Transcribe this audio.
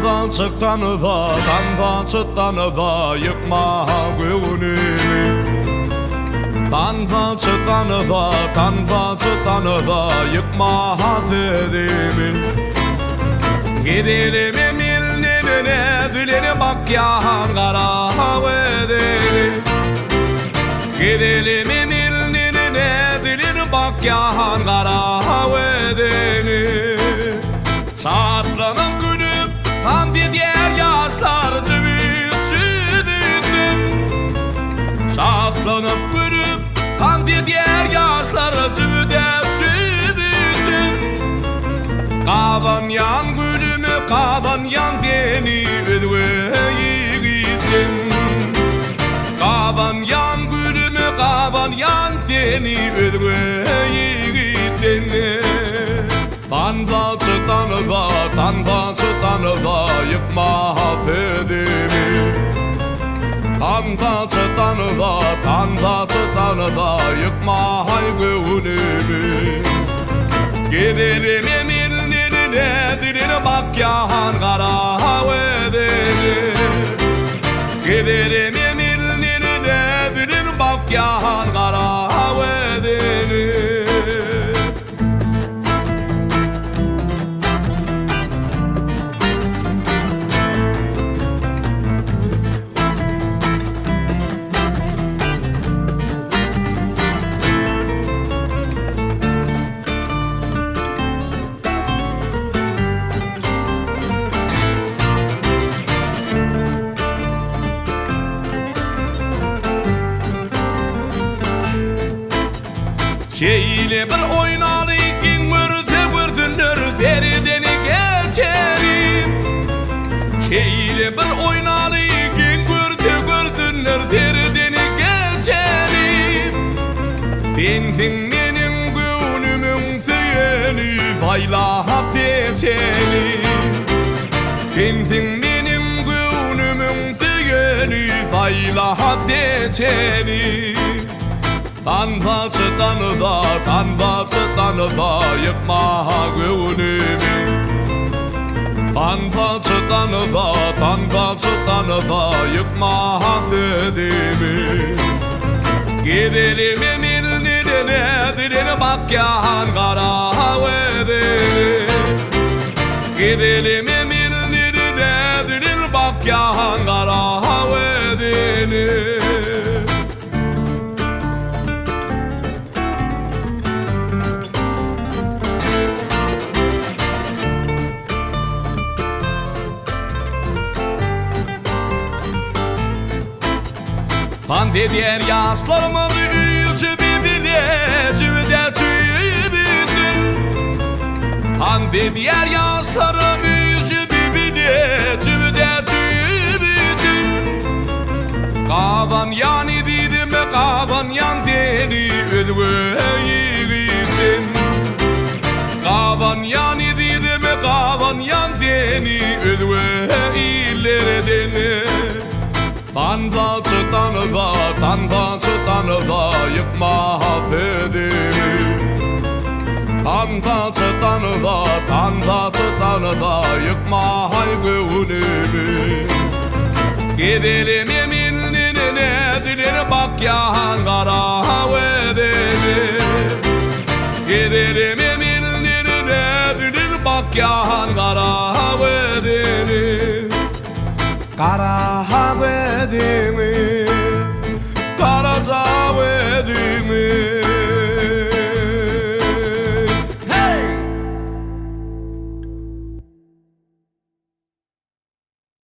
단단çıktan da yıkma gönlümü. Tantançıktan da yıkma hasretimi. Gidelim milnine diline bak yan kara vedeni. Gidelim milnine diline bak yan kara vedeni. Şartlanıp gülüp tan diğer yaşlar cıvıttım. Şartlanıp gülüp tan diğer yaşlar cıvıttım. Kavan yan gülümü kavan yan deni ödveyi gittim. Kavan yan gülümü kavan yan deni ödveyi gittim. Tantançıktan da yıkma hasretimi. Tantançıktan da yıkma gönlümü. Gidelim emirlerine diline bak yan kara vedeni. Gidelim emirlerine diline bak yan kara vedeni. Şeyle bir oynarken mürdür zerdeni geçerim. Şeyle bir oynarken mürdür zerdeni geçerim. Sensin benim gönlümün suyunu faylahap geçeni. Sensin benim gönlümün suyunu faylahap geçeni. Tantançıktan da yıkma gönlümü. Tantançıktan da yıkma hasretimi. Gidelim emirlerine diline bak yan kara vedeni. Gidelim emirlerine diline bak yan kara vedeni. Pande diğer yaşlarımızı üyücü birbirine cüvede cüvüdün. Pande diğer yaşlarım üyücü birbirine cüvede cüvüdün. Kavan yan ididim kavan yan deni ödveyi gittim. Kavan yan ididim kavan yan deni ödveyi ilerledeni. Tantançıktan da yıkma hasretimi. Tantançıktan da yıkma gönlümü. Gidelim emirlerine diline bak yan kara vedeni. Gidelim emirlerine diline bak yan kara vedeni. Kara vedeni.